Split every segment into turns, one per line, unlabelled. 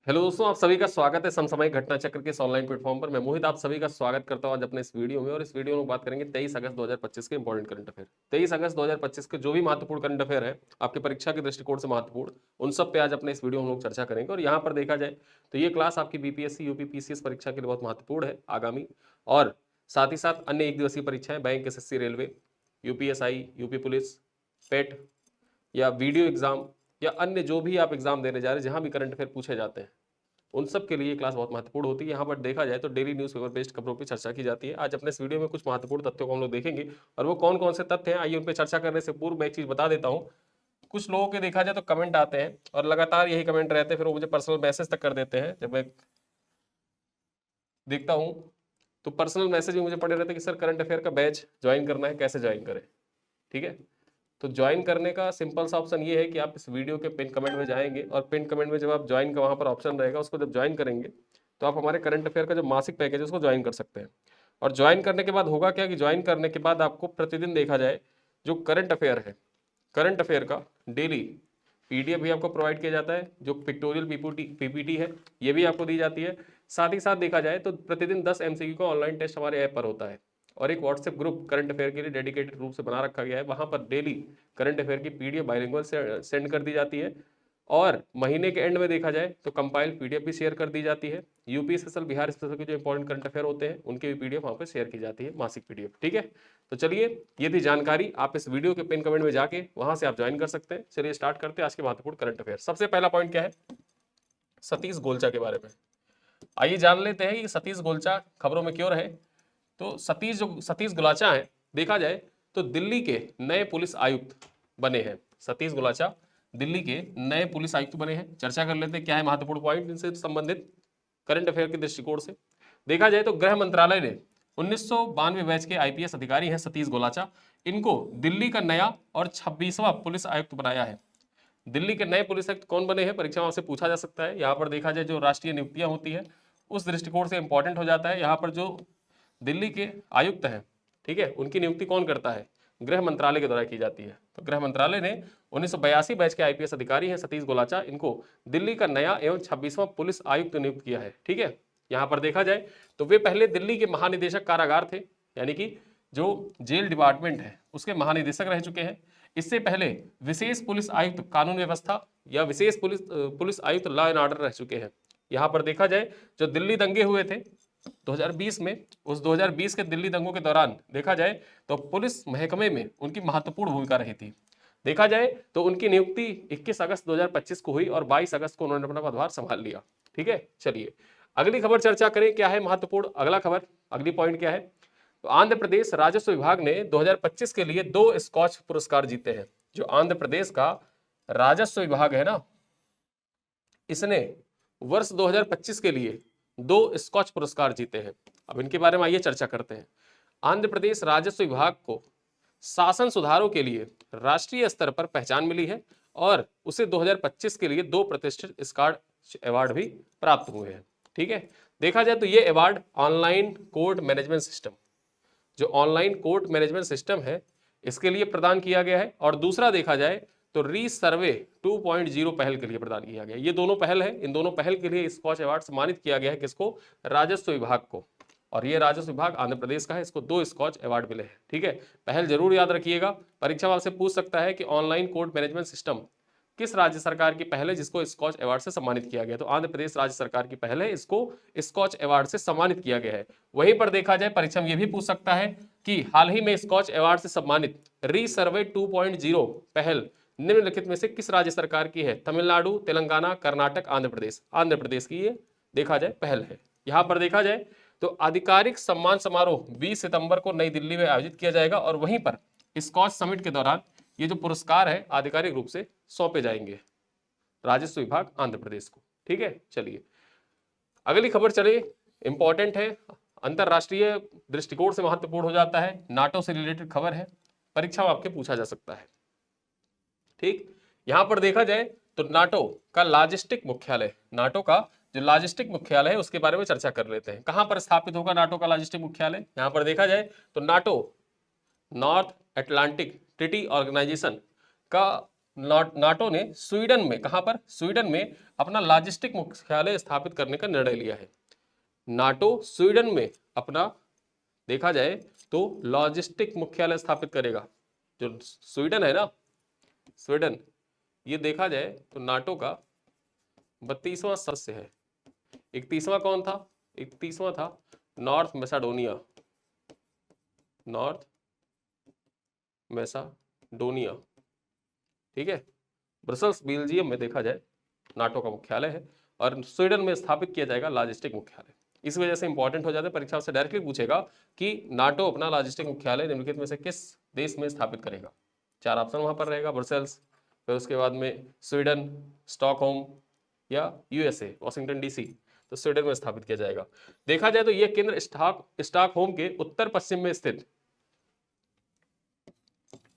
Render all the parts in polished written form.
Hello दोस्तों, आप सभी का स्वागत है समसामयिक घटना चक्र के इस ऑनलाइन प्लेटफॉर्म पर। मैं मोहित आप सभी का स्वागत करता हूं आज अपने इस वीडियो में। और इस वीडियो में बात करेंगे 23 अगस्त 2025 के इंपॉर्टेंट करंट अफेयर। 23 अगस्त 2025 के जो भी महत्वपूर्ण करंट अफेयर है आपकी परीक्षा के दृष्टिकोण से महत्वपूर्ण, उन सब पे आज अपने इस वीडियो में हम लोग चर्चा करेंगे। और यहाँ पर देखा जाए तो ये क्लास आपकी बीपीएससी यूपी पीसीएस परीक्षा के लिए बहुत महत्वपूर्ण है आगामी। और साथ ही साथ अन्य एक दिवसीय परीक्षाएं, bank, SSC, railway, UPSI, UP police, PET या वीडियो एग्जाम या अन्य जो भी आप एग्जाम देने जा रहे हैं, जहां भी करंट अफेयर पूछे जाते हैं, उन सब के लिए ये क्लास बहुत महत्वपूर्ण होती है। यहाँ पर देखा जाए तो डेली न्यूज़पेपर बेस्ड खबरों पर चर्चा की जाती है। आज अपने इस वीडियो में कुछ महत्वपूर्ण तथ्यों को हम लोग देखेंगे, और वो कौन कौन से तथ्य हैं आइए उन पर चर्चा करने से पूर्व मैं एक चीज बता देता हूँ। कुछ लोगों के देखा जाए तो कमेंट आते हैं और लगातार यही कमेंट रहते हैं, फिर वो मुझे पर्सनल मैसेज तक कर देते हैं। जब मैं देखता हूँ तो पर्सनल मैसेज भी मुझे पड़े रहते हैं कि सर करंट अफेयर का बैच ज्वाइन करना है, कैसे ज्वाइन करें। ठीक है, तो ज्वाइन करने का सिंपल सा ऑप्शन ये है कि आप इस वीडियो के पिन कमेंट में जाएंगे और पिन कमेंट में जब आप ज्वाइन का वहां पर ऑप्शन रहेगा, उसको जब ज्वाइन करेंगे तो आप हमारे करंट अफेयर का जो मासिक पैकेज है उसको ज्वाइन कर सकते हैं। और ज्वाइन करने के बाद होगा क्या कि ज्वाइन करने के बाद आपको प्रतिदिन देखा जाए जो करंट अफेयर है, करंट अफेयर का डेली पीडीएफ भी आपको प्रोवाइड किया जाता है। जो पिक्टोरियल पीपीटी है ये भी आपको दी जाती है। साथ ही साथ देखा जाए तो प्रतिदिन 10 एमसीक्यू का ऑनलाइन टेस्ट हमारे ऐप पर होता है। और एक व्हाट्सएप ग्रुप करंट अफेयर के लिए डेडिकेटेड रूप से बना रखा गया है, वहां पर डेली करंट अफेयर की पीडीएफ बाइलिंगुअल से सेंड कर दी जाती है। और महीने के एंड में देखा जाए तो कंपाइल पीडीएफ भी शेयर कर दी जाती है। यूपी स्पेशल, बिहार स्पेशल के जो इंपॉर्टेंट करंट अफेयर होते हैं उनकी भी पीडीएफ वहां पर शेयर की जाती है, मासिक पीडीएफ। ठीक है, तो चलिए ये थी जानकारी। आप इस वीडियो के पिन कमेंट में जाके वहां से आप ज्वाइन कर सकते हैं। चलिए स्टार्ट करते हैं आज के महत्वपूर्ण करंट अफेयर। सबसे पहला पॉइंट क्या है, सतीश गोलचा के बारे में। आइए जान लेते हैं कि सतीश गोलचा खबरों में क्यों रहे। तो सतीश गुलाचा है, देखा जाए तो दिल्ली के नए पुलिस आयुक्त बने हैं। सतीश गुलाचा दिल्ली के नए पुलिस आयुक्त बने हैं। चर्चा कर लेते हैं क्या है महत्वपूर्ण पॉइंट इनसे संबंधित करंट अफेयर के दृष्टिकोण से। देखा जाए तो गृह मंत्रालय ने 1992 बैच के आईपीएस अधिकारी हैं सतीश गोलाचा, इनको दिल्ली का नया और 26वां पुलिस आयुक्त बनाया है। दिल्ली के नए पुलिस आयुक्त कौन बने हैं, परीक्षा में आपसे पूछा जा सकता है। यहाँ पर देखा जाए जो राष्ट्रीय नियुक्तियां होती है उस दृष्टिकोण से इंपॉर्टेंट हो जाता है। यहाँ पर जो दिल्ली के आयुक्त हैं, ठीक है, उनकी नियुक्ति कौन करता है, गृह मंत्रालय के द्वारा की जाती है। तो गृह मंत्रालय ने 1982 बैच के आईपीएस अधिकारी हैं सतीश गोलाचा, इनको दिल्ली का नया एवं 26वां पुलिस आयुक्त नियुक्त किया है। ठीक है, यहाँ पर देखा जाए तो वे पहले दिल्ली के महानिदेशक कारागार थे, यानी कि जो जेल डिपार्टमेंट है उसके महानिदेशक रह चुके हैं। इससे पहले विशेष पुलिस आयुक्त कानून व्यवस्था या विशेष पुलिस आयुक्त लॉ एंड ऑर्डर रह चुके हैं। यहाँ पर देखा जाए जो दिल्ली दंगे हुए थे 2020 में, उस 2020 के दिल्ली दंगों के दौरान देखा जाए तो पुलिस महकमे में उनकी महत्वपूर्ण भूमिका रही थी। देखा जाए तो उनकी नियुक्ति 21 अगस्त 2025 को हुई और 22 अगस्त को उन्होंने अपना पदभार संभाल लिया। ठीक है, चलिए अगली खबर चर्चा करें क्या है महत्वपूर्ण। अगला खबर, अगली पॉइंट क्या है, तो आंध्र प्रदेश राजस्व विभाग ने 2025 के लिए 2 स्कॉच पुरस्कार जीते हैं। जो आंध्र प्रदेश का राजस्व विभाग है ना, इसने वर्ष 2025 के लिए 2 स्कॉच पुरस्कार जीते हैं। अब इनके बारे में आइए चर्चा करते हैं। आंध्र प्रदेश राजस्व विभाग को शासन सुधारों के लिए राष्ट्रीय स्तर पर पहचान मिली है और उसे 2025 के लिए 2 प्रतिष्ठित स्कॉच अवार्ड भी प्राप्त हुए हैं। ठीक है, देखा जाए तो ये award online court management system, जो ऑनलाइन कोर्ट मैनेजमेंट सिस्टम है, इसके लिए प्रदान किया गया है। और दूसरा देखा जाए तो रीसर्वे 2.0 पहल के लिए प्रदान किया गया। ये दोनों पहल है, इन दोनों पहल के लिए स्कॉच अवार्ड सम्मानित किया गया है किसको, राजस्व विभाग को। और ये राजस्व विभाग आंध्र प्रदेश का है, इसको 2 स्कॉच अवार्ड मिले हैं। ठीक है, पहल जरूर याद रखिएगा, परीक्षा में आपसे पूछ सकता है कि ऑनलाइन कोर्ट मैनेजमेंट सिस्टम किस राज्य सरकार की पहल है जिसको स्कॉच अवार्ड से सम्मानित किया गया। तो आंध्र प्रदेश राज्य सरकार की पहल है, इसको स्कॉच अवार्ड से सम्मानित किया गया है। वहीं पर देखा जाए परीक्षा में यह भी पूछ सकता है कि हाल ही में स्कॉच अवार्ड से सम्मानित रीसर्वे 2.0 पहल निम्नलिखित में से किस राज्य सरकार की है, तमिलनाडु, तेलंगाना, कर्नाटक, आंध्र प्रदेश। आंध्र प्रदेश की ये देखा जाए पहल है। यहां पर देखा जाए तो आधिकारिक सम्मान समारोह 20 सितंबर को नई दिल्ली में आयोजित किया जाएगा और वहीं पर स्कॉच समिट के दौरान ये जो पुरस्कार है आधिकारिक रूप से सौंपे जाएंगे राजस्व विभाग आंध्र प्रदेश को। ठीक है, चलिए अगली खबर चले, इंपॉर्टेंट है, अंतरराष्ट्रीय दृष्टिकोण से महत्वपूर्ण हो जाता है, नाटो से रिलेटेड खबर है, परीक्षा में आपके पूछा जा सकता है। ठीक, यहां पर देखा जाए तो नाटो का लॉजिस्टिक मुख्यालय, नाटो का जो लॉजिस्टिक मुख्यालय है उसके बारे में चर्चा कर लेते हैं। कहां पर स्थापित होगा नाटो का लॉजिस्टिक मुख्यालय, यहां पर देखा जाए तो NATO North Atlantic Treaty Organization का नाटो ने स्वीडन में, कहां पर, स्वीडन में अपना लॉजिस्टिक मुख्यालय स्थापित करने का निर्णय लिया है। नाटो स्वीडन में अपना, देखा जाए तो लॉजिस्टिक मुख्यालय स्थापित करेगा। जो स्वीडन है ना, स्वीडन, ये देखा जाए तो नाटो का 32वां सदस्य है। 31वां कौन था? 31वां था नॉर्थ मैसेडोनिया, नॉर्थ मैसेडोनिया, ठीक है। ब्रसल्स बेल्जियम में देखा जाए नाटो का मुख्यालय है और स्वीडन में स्थापित किया जाएगा लॉजिस्टिक मुख्यालय। इस वजह से इंपॉर्टेंट हो जाता है, परीक्षा से डायरेक्टली पूछेगा कि नाटो अपना लॉजिस्टिक मुख्यालय निम्नलिखित में से किस देश में स्थापित करेगा। 4 ऑप्शन वहां पर रहेगा, ब्रसेल्स, फिर उसके बाद में स्वीडन, स्टॉकहोम या यूएसए वॉशिंगटन डीसी। तो स्वीडन में स्थापित किया जाएगा। देखा जाए तो यह केंद्र स्टॉकहोम के उत्तर पश्चिम में स्थित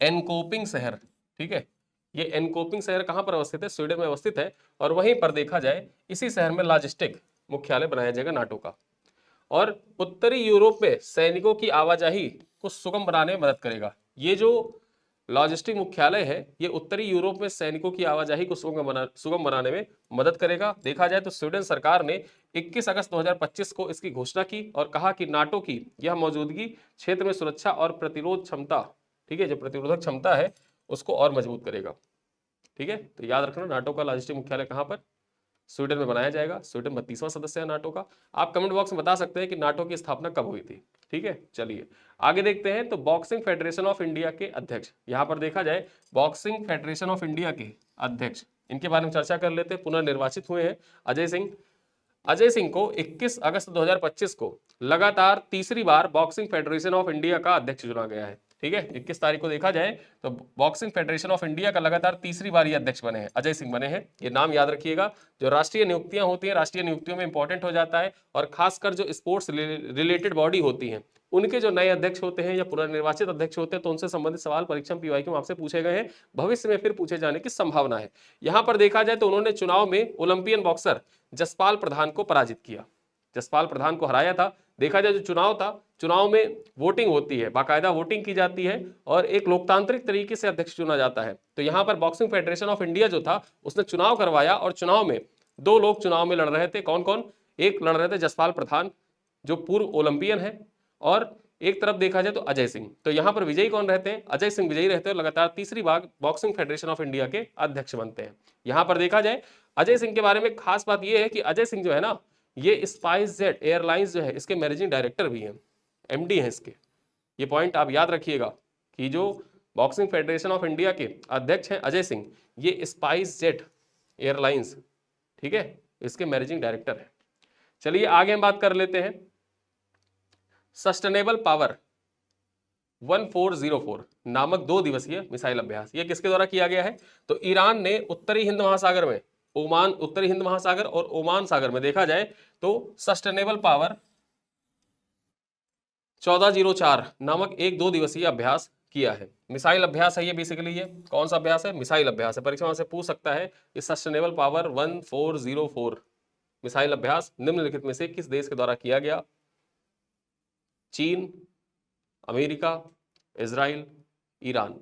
एनकोपिंग शहर, ठीक है, ये एनकोपिंग शहर कहां पर अवस्थित है? स्वीडन में अवस्थित है। और वहीं पर देखा जाए इसी शहर में लॉजिस्टिक मुख्यालय बनाया जाएगा नाटो का, और उत्तरी यूरोप में सैनिकों की आवाजाही को सुगम बनाने में मदद करेगा। ये जो लॉजिस्टिक मुख्यालय है ये उत्तरी यूरोप में सैनिकों की आवाजाही को सुगम बनाने में मदद करेगा। देखा जाए तो स्वीडन सरकार ने 21 अगस्त 2025 को इसकी घोषणा की और कहा कि नाटो की यह मौजूदगी क्षेत्र में सुरक्षा और प्रतिरोध क्षमता, ठीक है, जो प्रतिरोधक क्षमता है उसको और मजबूत करेगा। ठीक है, तो याद रखना नाटो का लॉजिस्टिक मुख्यालय कहां पर? स्वीडन में बनाया जाएगा। स्वीडन 32वां सदस्य है नाटो का। आप कमेंट बॉक्स में बता सकते हैं कि नाटो की स्थापना कब हुई थी। ठीक है, चलिए आगे देखते हैं। तो बॉक्सिंग फेडरेशन ऑफ इंडिया के अध्यक्ष, यहां पर देखा जाए बॉक्सिंग फेडरेशन ऑफ इंडिया के अध्यक्ष, इनके बारे में चर्चा कर लेते हैं। पुनर्निर्वाचित हुए हैं अजय सिंह। अजय सिंह को 21 अगस्त 2025 को लगातार तीसरी बार बॉक्सिंग फेडरेशन ऑफ इंडिया का अध्यक्ष चुना गया है। ठीक है, 21 तारीख को देखा जाए तो बॉक्सिंग फेडरेशन ऑफ इंडिया का लगातार तीसरी बार ये अध्यक्ष बने हैं, अजय सिंह बने हैं। ये नाम याद रखिएगा। जो राष्ट्रीय नियुक्तियां होती हैं, राष्ट्रीय नियुक्तियों में इंपॉर्टेंट हो जाता है, और खासकर जो स्पोर्ट्स रिलेटेड बॉडी होती हैं उनके जो नए अध्यक्ष होते हैं या पुनर्निर्वाचित अध्यक्ष होते हैं तो उनसे संबंधित सवाल परीक्षा में पीवाईक्यू आपसे पूछे गए हैं, भविष्य में फिर पूछे जाने की संभावना है। यहां पर देखा जाए तो उन्होंने चुनाव में ओलंपियन बॉक्सर जसपाल प्रधान को पराजित किया, जसपाल प्रधान को हराया था। देखा जाए जो चुनाव था, चुनाव में वोटिंग होती है, बाकायदा वोटिंग की जाती है और एक लोकतांत्रिक तरीके से अध्यक्ष चुना जाता है। तो यहां पर बॉक्सिंग फेडरेशन ऑफ इंडिया जो था उसने चुनाव करवाया और चुनाव में 2 लोग चुनाव में लड़ रहे थे। कौन कौन? एक लड़ रहे थे जसपाल प्रधान जो पूर्व ओलंपियन है, और एक तरफ देखा जाए तो अजय सिंह। तो यहां पर विजयी कौन रहते हैं? अजय सिंह विजयी रहते हैं और लगातार तीसरी बार बॉक्सिंग फेडरेशन ऑफ इंडिया के अध्यक्ष बनते हैं। यहां पर देखा जाए अजय सिंह के बारे में खास बात यह है कि अजय सिंह जो है ना, ये स्पाइस जेट एयरलाइंस जो है इसके मैनेजिंग डायरेक्टर भी हैं, एमडी हैं इसके। ये पॉइंट आप याद रखिएगा कि जो बॉक्सिंग फेडरेशन ऑफ इंडिया के अध्यक्ष हैं अजय सिंह, ये स्पाइस जेट एयरलाइंस, ठीक है, इसके मैनेजिंग डायरेक्टर हैं। चलिए आगे हम बात कर लेते हैं सस्टेनेबल पावर 1404 नामक 2 दिवसीय मिसाइल अभ्यास। ये किसके द्वारा किया गया है? तो ईरान ने उत्तरी हिंद महासागर में, ओमान, उत्तरी हिंद महासागर और ओमान सागर में देखा जाए तो सस्टेनेबल पावर 1404 नामक एक 2 दिवसीय अभ्यास किया है। मिसाइल अभ्यास है ये, बेसिकली ये कौन सा अभ्यास है? मिसाइल अभ्यास है। परीक्षा से पूछ सकता है कि सस्टेनेबल पावर 1404 मिसाइल अभ्यास निम्नलिखित में से किस देश के द्वारा किया गया? चीन, अमेरिका, इजराइल, ईरान।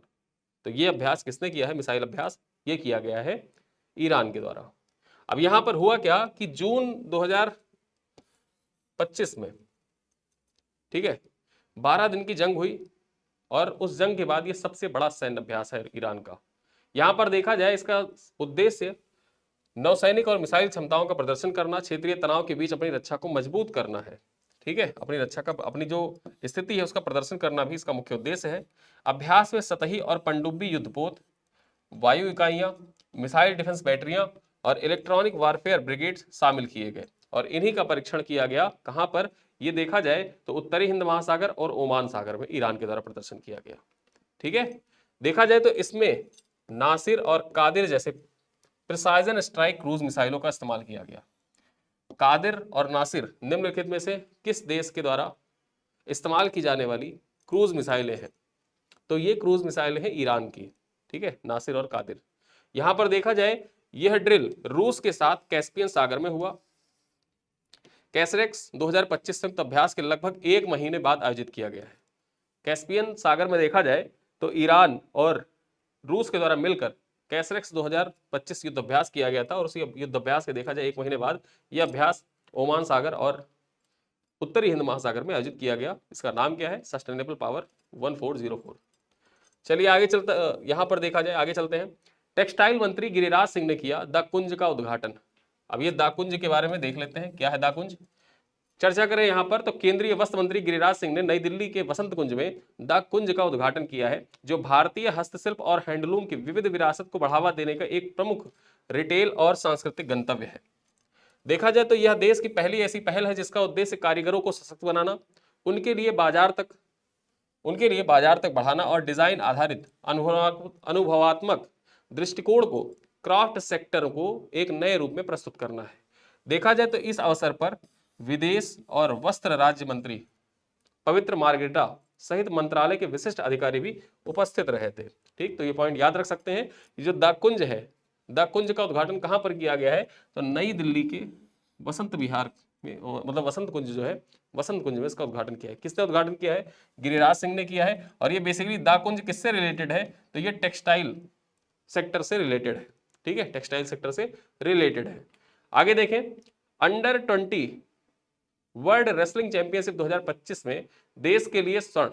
तो ये अभ्यास किसने किया है? मिसाइल अभ्यास ये किया गया है ईरान के द्वारा। अब यहां पर हुआ क्या कि जून 2025 में, ठीक है, 12 दिन की जंग हुई और उस जंग के बाद ये सबसे बड़ा सैन्य अभ्यास है ईरान का। यहां पर देखा जाए इसका उद्देश्य नौसैनिक और मिसाइल क्षमताओं का प्रदर्शन करना, क्षेत्रीय तनाव के बीच अपनी रक्षा को मजबूत करना है। ठीक है, अपनी रक्षा का, अपनी जो स्थिति है उसका प्रदर्शन करना भी इसका मुख्य उद्देश्य है। अभ्यास में सतही और पनडुब्बी युद्धपोत, वायु इकाइयां, मिसाइल डिफेंस बैटरियां और इलेक्ट्रॉनिक वारफेयर ब्रिगेड शामिल किए गए और इन्हीं का परीक्षण किया गया। कहां पर? ये देखा जाए तो उत्तरी हिंद महासागर और ओमान सागर में ईरान के द्वारा प्रदर्शन किया गया। ठीक है, देखा जाए तो इसमें नासिर और कादिर जैसे प्रिसाइजन स्ट्राइक क्रूज मिसाइलों का इस्तेमाल किया गया। कादिर और नासिर निम्नलिखित में से किस देश के द्वारा इस्तेमाल की जाने वाली क्रूज मिसाइलें हैं? तो ये क्रूज मिसाइलें हैं ईरान की। ठीक है, नासिर और कादिर। यहां पर देखा जाए यह ड्रिल रूस के साथ कैस्पियन सागर में हुआ। कैसरेक्स 2025 संयुक्त अभ्यास के लगभग 1 महीने बाद आयोजित किया गया है। कैस्पियन सागर में देखा जाए तो ईरान और रूस के द्वारा मिलकर कैसरेक्स 2025 युद्धाभ्यास किया गया था और उसी युद्धाभ्यास के देखा जाए 1 महीने बाद यह अभ्यास ओमान सागर और उत्तरी हिंद महासागर में आयोजित किया गया। इसका नाम क्या है? Sustainable power 1404। चलिए आगे चलते, यहां पर देखा जाए, आगे चलते हैं। टेक्सटाइल मंत्री गिरिराज सिंह ने किया द कुंज का उद्घाटन। अब ये द कुंज के बारे में देख लेते हैं, क्या है द कुंज, चर्चा करें यहां पर। तो केंद्रीय वस्त्र मंत्री गिरिराज सिंह ने नई दिल्ली के वसंत कुंज में द कुंज का उद्घाटन किया है, जो भारतीय हस्तशिल्प और हैंडलूम की विविध विरासत को बढ़ावा देने का एक प्रमुख रिटेल और सांस्कृतिक गंतव्य है। देखा जाए तो यह देश की पहली ऐसी पहल है जिसका उद्देश्य कारीगरों को सशक्त बनाना, उनके लिए बाजार तक बढ़ाना और डिजाइन आधारित अनुभवात्मक दृष्टिकोण को क्राफ्ट सेक्टर को एक नए रूप में प्रस्तुत करना है। देखा जाए तो इस अवसर पर विदेश और वस्त्र राज्य मंत्री पवित्र मार्गरेटा सहित मंत्रालय के विशिष्ट अधिकारी भी उपस्थित रहे थे। ठीक, तो ये पॉइंट याद रख सकते हैं। जो द कुंज है, द कुंज का उद्घाटन कहां पर किया गया है? तो नई दिल्ली के वसंत विहार में, मतलब वसंत कुंज जो है, वसंत कुंज में इसका उद्घाटन किया है। किसने उद्घाटन किया है? गिरिराज सिंह ने किया है। और ये बेसिकली द कुंज किससे रिलेटेड है? तो ये टेक्सटाइल सेक्टर से रिलेटेड है। ठीक है, टेक्सटाइल सेक्टर से रिलेटेड है। आगे देखें, अंडर 20 वर्ल्ड रेसलिंग चैंपियनशिप 2025 में देश के लिए स्वर्ण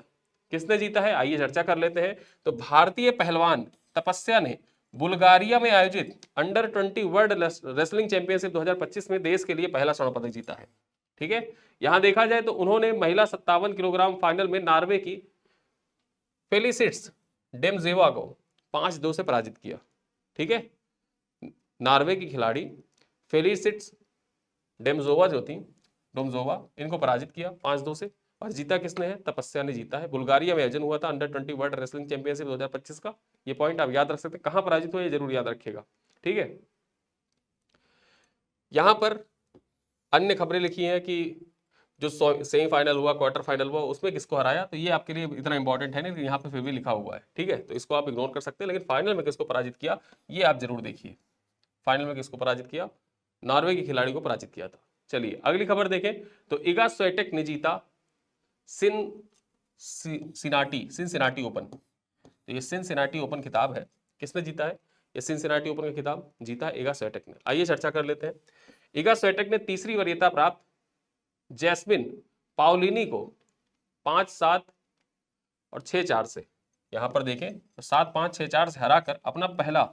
किसने जीता है? आइए चर्चा कर लेते हैं। तो भारतीय पहलवान तपस्या ने बुल्गारिया में आयोजित अंडर 20 वर्ल्ड रेसलिंग चैंपियनशिप 2025 में देश के लिए पहला स्वर्ण पदक जीता है। ठीक है, यहां देखा जाए तो उन्होंने महिला 57 किलोग्राम फाइनल में नॉर्वे की फेलिसिट्स डेमजेवा को 5-2 से पराजित किया। ठीक है, नॉर्वे की खिलाड़ी फेलिसिट्स डेमजोवा जो थी, डोमजोवा, इनको पराजित किया 5-2 से। और जीता किसने है? तपस्या ने जीता है। बुल्गारिया में आयोजन हुआ था अंडर 20 वर्ल्ड रेसलिंग चैंपियनशिप 2025 का। ये पॉइंट आप याद रख सकते हैं, कहां पराजित हुआ ये जरूर याद रखिएगा। ठीक है, यहां पर अन्य खबरें लिखी हैं कि जो सेमीफाइनल हुआ, क्वार्टर फाइनल हुआ, उसमें किसको हराया। तो ये आपके लिए इतना इंपॉर्टेंट है नहीं, यहाँ पे फिर भी लिखा हुआ है। ठीक है, तो इसको आप इग्नोर कर सकते हैं, लेकिन फाइनल में किसको पराजित किया ये आप जरूर देखिए। फाइनल में किसको पराजित किया? नॉर्वे की खिलाड़ी को पराजित किया था। चलिए अगली खबर देखें। तो इगा स्विएटेक ने जीता सिनसिनाटी ओपन। तो ये सिनसिनाटी ओपन खिताब है, किसने जीता है? ये सिनसिनाटी ओपन का खिताब जीता है इगा स्विएटेक ने। आइए चर्चा कर लेते हैं। इगा स्विएटेक ने तीसरी वरीयता प्राप्त जैस्मिन पाउलिनी को 5-7 और 6-4 से, यहां पर देखें तो 7-5, 6-4 से हराकर अपना पहला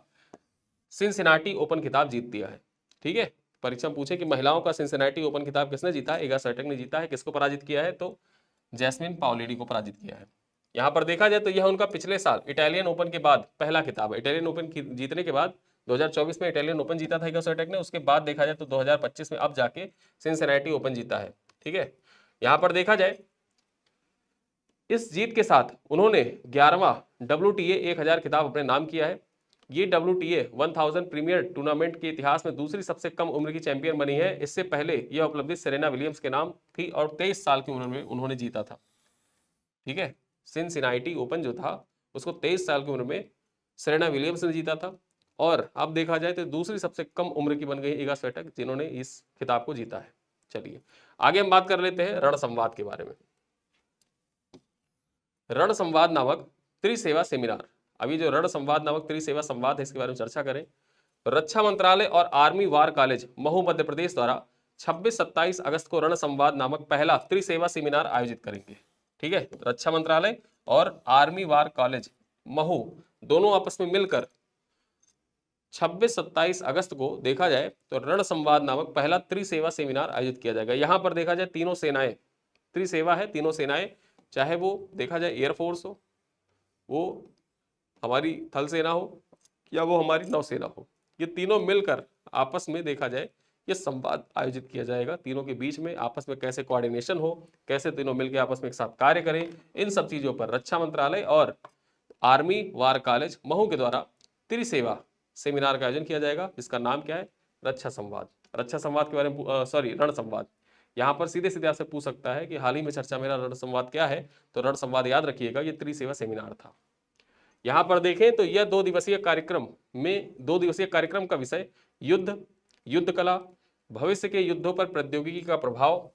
सिनसिनाटी ओपन खिताब जीत दिया है। ठीक है, परीक्षा में पूछे कि महिलाओं का सिनसिनाटी ओपन खिताब किसने जीता है? इगा स्विएटेक ने जीता है। किसको पराजित किया है? तो जैस्मिन पाउलिनी को पराजित किया है। यहां पर देखा जाए तो यह उनका पिछले साल इटालियन ओपन के बाद पहला खिताब है। इटालियन ओपन जीतने के बाद 2024 में इटालियन ओपन जीता था इगा स्विएटेक ने, उसके बाद देखा जाए तो 2025 में अब जाके सिनसिनाटी ओपन जीता है। ठीक है, यहां पर देखा जाए इस जीत के साथ उन्होंने 11वां WTA 1000 खिताब अपने नाम किया है। ये WTA 1000 प्रीमियर टूर्नामेंट के इतिहास में दूसरी सबसे कम उम्र की चैंपियन बनी है। इससे पहले यह उपलब्धि सेरेना विलियम्स के नाम थी और 23 साल की उम्र में उन्होंने जीता था। ठीक है, सिनसिनाटी ओपन जो था उसको 23 साल की उम्र में सेरेना विलियम्स ने जीता था। और अब देखा जाए तो दूसरी सबसे कम उम्र की बन गई इगा स्विएटेक जिन्होंने इस खिताब को जीता है। चलिए आगे हम बात कर लेते हैं रण संवाद के बारे में। रण संवाद नामक त्रिसेवा सेमिनार। अभी जो रण संवाद नामक त्रिसेवा संवाद है इसके बारे में चर्चा करें। रक्षा मंत्रालय और आर्मी वार कॉलेज महू मध्य प्रदेश द्वारा 26-27 अगस्त को रण संवाद नामक पहला त्रिसेवा सेमिनार आयोजित करेंगे। ठीक है, रक्षा मंत्रालय और आर्मी वार कॉलेज महू दोनों आपस में मिलकर 26-27 अगस्त को देखा जाए तो रण संवाद नामक पहला त्रिसेवा सेमिनार आयोजित किया जाएगा। यहां पर देखा जाए तीनों सेनाएं, त्रिसेवा है, तीनों सेनाएं, चाहे वो देखा जाए एयरफोर्स हो, वो हमारी थल सेना हो, या वो हमारी नौसेना हो, ये तीनों मिलकर आपस में देखा जाए ये संवाद आयोजित किया जाएगा। तीनों के बीच में आपस में कैसे कोऑर्डिनेशन हो, कैसे तीनों मिलकर आपस में एक साथ कार्य करें, इन सब चीजों पर रक्षा मंत्रालय और आर्मी वार कॉलेज महू के द्वारा त्रिसेवा सेमिनार का आयोजन किया जाएगा, जिसका नाम क्या है? रक्षा संवाद। रक्षा संवाद के बारे में सॉरी रण संवाद। यहाँ पर सीधे सीधे आपसे पूछ सकता है कि हाल ही में चर्चा में रण संवाद क्या है, तो रण संवाद याद रखिएगा ये त्रिसेवा सेमिनार था। यहाँ पर देखें तो यह 2 दिवसीय कार्यक्रम का विषय युद्ध, युद्ध कला, भविष्य के युद्धों पर प्रौद्योगिकी का प्रभाव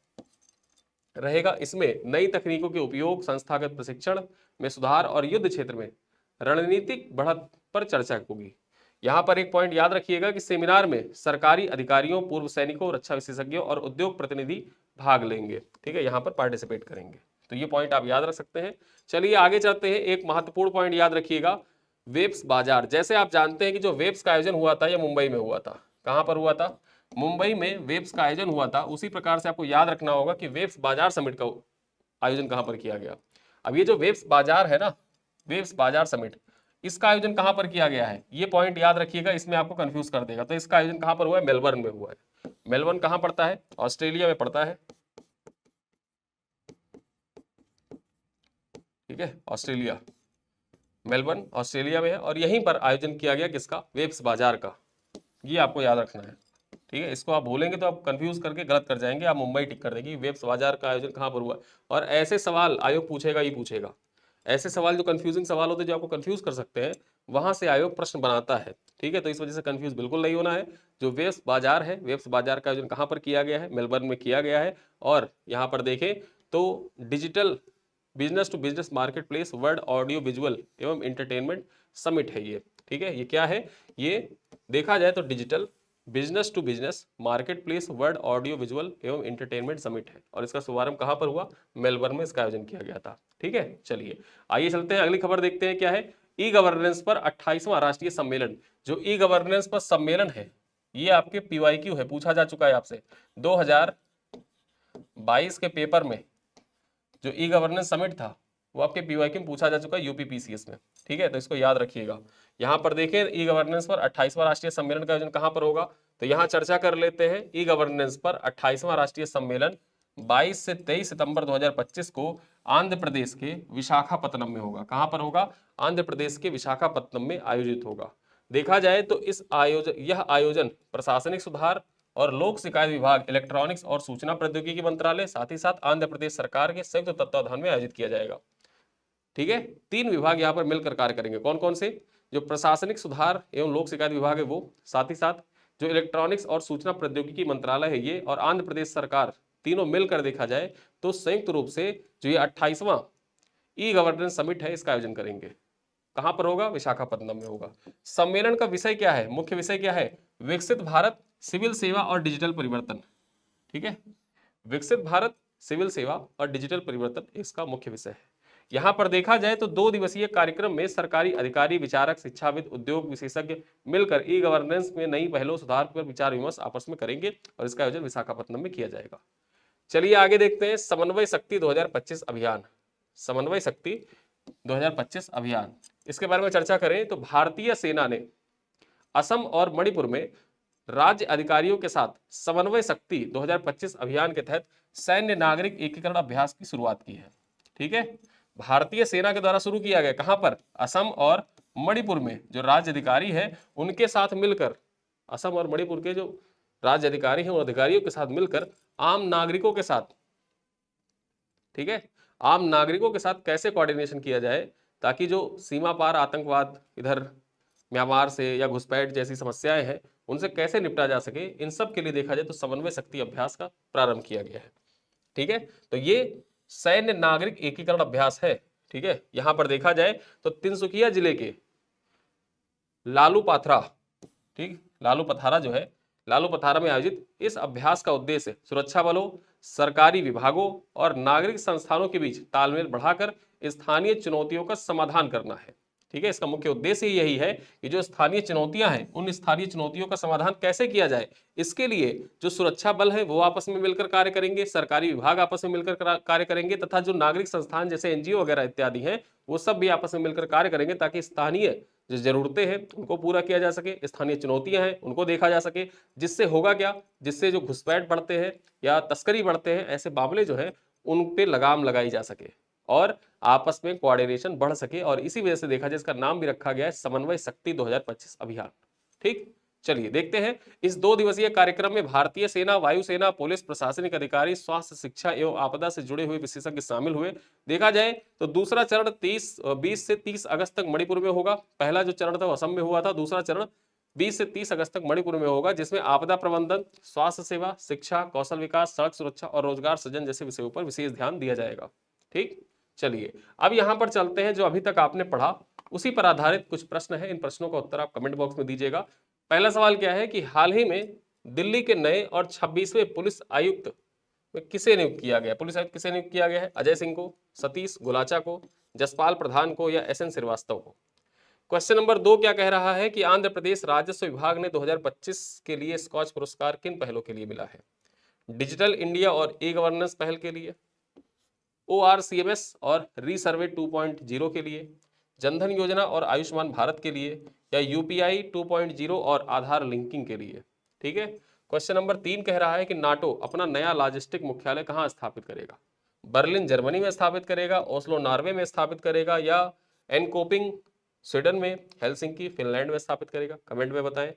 रहेगा। इसमें नई तकनीकों के उपयोग, संस्थागत प्रशिक्षण में सुधार और युद्ध क्षेत्र में रणनीतिक बढ़त पर चर्चा होगी। यहाँ पर एक पॉइंट याद रखिएगा कि सेमिनार में सरकारी अधिकारियों, पूर्व सैनिकों, रक्षा विशेषज्ञों और उद्योग प्रतिनिधि भाग लेंगे। ठीक है, यहाँ पर पार्टिसिपेट करेंगे। तो ये पॉइंट आप याद रख सकते हैं। चलिए आगे चलते हैं। एक महत्वपूर्ण पॉइंट याद रखिएगा, वेब्स बाजार। जैसे आप जानते हैं कि जो वेब्स का आयोजन हुआ था, यह मुंबई में हुआ था। कहाँ पर हुआ था? मुंबई में वेब्स का आयोजन हुआ था। उसी प्रकार से आपको याद रखना होगा कि वेब्स बाजार समिट का आयोजन कहाँ पर किया गया। अब ये जो वेब्स बाजार है ना, वेब्स बाजार समिट, इसका आयोजन कहाँ पर किया गया है, ये पॉइंट याद रखिएगा, इसमें आपको कंफ्यूज कर देगा। तो इसका आयोजन कहाँ पर हुआ है? मेलबर्न में हुआ है। मेलबर्न कहाँ पड़ता है? ऑस्ट्रेलिया में पड़ता है। ठीक है, ऑस्ट्रेलिया, मेलबर्न ऑस्ट्रेलिया में है। और यहीं पर आयोजन किया गया किसका? वेब्स बाजार का। ये आपको याद रखना है। ठीक है, इसको आप भूलेंगे तो आप कंफ्यूज करके गलत कर जाएंगे, आप मुंबई टिक कर देंगे। वेब्स बाजार का आयोजन कहाँ पर हुआ? और ऐसे सवाल आयोग पूछेगा ही पूछेगा। ऐसे सवाल जो कंफ्यूजिंग सवाल होते हैं, जो आपको कंफ्यूज कर सकते हैं, वहां से आयोग प्रश्न बनाता है। ठीक है, तो इस वजह से कंफ्यूज बिल्कुल नहीं होना है। जो वेब्स बाजार है, वेब्स बाजार का आयोजन कहाँ पर किया गया है? मेलबर्न में किया गया है। और यहाँ पर देखें तो digital business to business market place world audio visual एवं एंटरटेनमेंट समिट है ये। ठीक है, ये क्या है? ये देखा जाए तो digital business to business market place world audio visual एवं एंटरटेनमेंट समिट है। और इसका शुभारंभ कहाँ पर हुआ? मेलबर्न में इसका आयोजन किया गया था। ठीक है, चलिए आइए चलते हैं, अगली खबर देखते हैं क्या है। ई गवर्नेंस पर 28वां राष्ट्रीय सम्मेलन। जो ई गवर्नेंस पर सम्मेलन है, ये आपके PYQ है, पूछा जा चुका है आपसे 2022 के पेपर में। जो ई गवर्नेंस समिट था वो आपके PYQ में पूछा जा चुका है, UPPCS में। ठीक है, तो इसको याद रखिएगा। यहाँ पर देखें, ई गवर्नेंस पर 28वां राष्ट्रीय सम्मेलन का आयोजन कहाँ पर होगा? तो यहाँ चर्चा कर लेते हैं। ई गवर्नेंस पर 28वां राष्ट्रीय सम्मेलन 22 से 23 सितंबर 2025 को आंध्र प्रदेश के विशाखापत्तनम में होगा। कहाँ पर होगा? आंध्र प्रदेश के विशाखापत्तनम में आयोजित होगा। देखा जाए तो यह आयोजन प्रशासनिक सुधार और लोक शिकायत विभाग, इलेक्ट्रॉनिक्स और सूचना प्रौद्योगिकी मंत्रालय, साथ ही साथ आंध्र प्रदेश सरकार के संयुक्त तत्वाधान में आयोजित किया जाएगा। ठीक है, 3 विभाग यहाँ पर मिलकर कार्य करेंगे। कौन कौन से? जो प्रशासनिक सुधार एवं लोक शिकायत विभाग है वो, साथ ही साथ जो इलेक्ट्रॉनिक्स और सूचना प्रौद्योगिकी मंत्रालय है ये, और आंध्र प्रदेश सरकार, तीनों मिलकर देखा जाए तो संयुक्त रूप से जो ये 28वां ई गवर्नेंस समिट है इसका आयोजन करेंगे। कहां पर होगा? विशाखापत्तनम में होगा। सम्मेलन का विषय क्या है? मुख्य विषय क्या है? विकसित भारत, सिविल सेवा और डिजिटल परिवर्तन। ठीक है, विकसित भारत, सिविल सेवा और डिजिटल परिवर्तन इसका मुख्य विषय है। यहां पर देखा जाए तो 2 दिवसीय कार्यक्रम में सरकारी अधिकारी, विचारक, शिक्षाविद, उद्योग विशेषज्ञ मिलकर ई गवर्नेंस में नई पहलों, सुधार पर विचार विमर्श आपस में करेंगे और इसका आयोजन विशाखापत्तनम में किया जाएगा। चलिए आगे देखते हैं, समन्वय शक्ति 2025 अभियान। समन्वय शक्ति 2025 अभियान, इसके बारे में चर्चा करें तो भारतीय सेना ने असम और मणिपुर में राज्य अधिकारियों के साथ समन्वय शक्ति 2025 अभियान के तहत सैन्य नागरिक एकीकरण अभ्यास की शुरुआत की है। ठीक है, भारतीय सेना के द्वारा शुरू किया गया। कहां पर? असम और मणिपुर में जो राज्य अधिकारी है उनके साथ मिलकर, असम और मणिपुर के जो राज्य अधिकारी हैं उन अधिकारियों के साथ मिलकर आम नागरिकों के साथ, ठीक है, आम नागरिकों के साथ कैसे कोऑर्डिनेशन किया जाए ताकि जो सीमा पार आतंकवाद, इधर म्यांमार से या घुसपैठ जैसी समस्याएं हैं उनसे कैसे निपटा जा सके, इन सब के लिए देखा जाए तो समन्वय शक्ति अभ्यास का प्रारंभ किया गया है। ठीक है, तो ये सैन्य नागरिक एकीकरण अभ्यास है। ठीक है, यहां पर देखा जाए तो तिनसुकिया जिले के लालू पाथरा, ठीक, लालू पथारा जो है, लालू पथारा में आयोजित इस अभ्यास का उद्देश्य सुरक्षा बलों, सरकारी विभागों और नागरिक संस्थानों के बीच तालमेल बढ़ाकर स्थानीय चुनौतियों का समाधान करना है। ठीक है, इसका मुख्य उद्देश्य यही है कि जो स्थानीय चुनौतियां हैं उन स्थानीय चुनौतियों का समाधान कैसे किया जाए। इसके लिए जो सुरक्षा बल है वो आपस में मिलकर कार्य करेंगे, सरकारी विभाग आपस में मिलकर कार्य करेंगे, तथा जो नागरिक संस्थान जैसे NGO वगैरह इत्यादि हैं वो सब भी आपस में मिलकर कार्य करेंगे ताकि स्थानीय जो जरूरतें हैं उनको पूरा किया जा सके, स्थानीय चुनौतियां हैं उनको देखा जा सके। जिससे होगा क्या? जिससे जो घुसपैठ बढ़ते हैं या तस्करी बढ़ते हैं, ऐसे मामले जो है उन पे लगाम लगाई जा सके और आपस में कोऑर्डिनेशन बढ़ सके। और इसी वजह से देखा जाए इसका नाम भी रखा गया है समन्वय शक्ति 2025 अभियान। ठीक, चलिए देखते हैं। इस 2 दिवसीय कार्यक्रम में भारतीय सेना, वायुसेना, पुलिस, प्रशासनिक अधिकारी, स्वास्थ्य, शिक्षा एवं आपदा से जुड़े हुए विशेषज्ञ शामिल हुए। देखा जाए तो दूसरा चरण 20 से 30 अगस्त तक मणिपुर में होगा। पहला जो चरण था असम में हुआ था, दूसरा चरण 20 से 30 अगस्त तक मणिपुर में होगा, जिसमें आपदा प्रबंधन, स्वास्थ्य सेवा, शिक्षा, कौशल विकास, सड़क सुरक्षा और रोजगार सृजन जैसे विषयों पर विशेष ध्यान दिया जाएगा। ठीक, चलिए अब यहां पर चलते हैं, जो अभी तक आपने पढ़ा उसी पर आधारित कुछ प्रश्न है। इन प्रश्नों का उत्तर आप कमेंट बॉक्स में दीजिएगा। पहला सवाल क्या है कि हाल ही में दिल्ली के नए और 26वें पुलिस आयुक्त में किसे नियुक्त किया गया? पुलिस आयुक्त किसे नियुक्त किया गया है? अजय सिंह को, सतीश गुलाचा को, जसपाल प्रधान को या एसएन श्रीवास्तव को? क्वेश्चन नंबर 2 क्या कह रहा है कि आंध्र प्रदेश राजस्व विभाग ने 2025 के लिए स्कॉच पुरस्कार किन पहलों के लिए मिला है? डिजिटल इंडिया और ई गवर्नेंस पहल के लिए, ORCMS और रीसर्वे 2.0 के लिए, जनधन योजना और आयुष्मान भारत के लिए, या UPI 2.0 और आधार लिंकिंग के लिए? ठीक है। क्वेश्चन नंबर 3 कह रहा है कि नाटो अपना नया लॉजिस्टिक मुख्यालय कहाँ स्थापित करेगा? बर्लिन जर्मनी में स्थापित करेगा, ओस्लो नॉर्वे में स्थापित करेगा, या एनकोपिंग स्वीडन में, हेलसिंकी फिनलैंड में स्थापित करेगा? कमेंट में बताएं।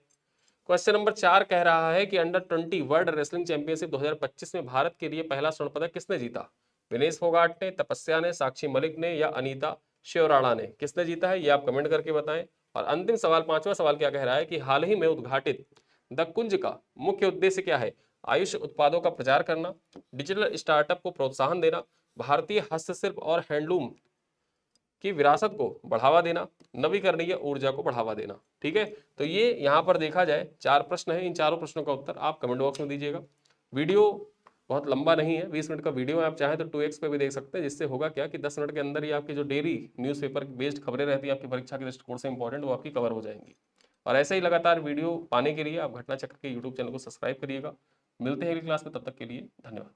क्वेश्चन नंबर 4 कह रहा है कि अंडर 20 वर्ल्ड रेसलिंग चैंपियनशिप 2025 में भारत के लिए पहला स्वर्ण पदक किसने जीता? विनेश फोगाट ने, तपस्या ने, साक्षी मलिक ने, या अनीता शिवराणा ने? किसने जीता है ये आप कमेंट करके बताएं। और अंतिम सवाल, पांचवा सवाल क्या कह रहा है कि हाल ही में उद्घाटित द कुंज का मुख्य उद्देश्य क्या है? आयुष उत्पादों का प्रचार करना, डिजिटल स्टार्टअप को प्रोत्साहन देना, भारतीय हस्तशिल्प और हैंडलूम की विरासत को बढ़ावा देना, नवीकरणीय ऊर्जा को बढ़ावा देना। ठीक है, तो ये यहाँ पर देखा जाए 4 प्रश्न है। इन चारों प्रश्नों का उत्तर आप कमेंट बॉक्स में दीजिएगा। वीडियो बहुत लंबा नहीं है, 20 मिनट का वीडियो है। आप चाहें तो 2x पे भी देख सकते हैं, जिससे होगा क्या कि 10 मिनट के अंदर ही आपकी जो डेली न्यूज़पेपर बेस्ड खबरें रहती हैं आपकी परीक्षा के दृष्टिकोण से इंपॉर्टेंट, वो आपकी कवर हो जाएंगी। और ऐसे ही लगातार वीडियो पाने के लिए आप घटना चक्र के यूट्यूब चैनल को सब्सक्राइब करिएगा। मिलते हैं अगली क्लास में, तब तक के लिए धन्यवाद।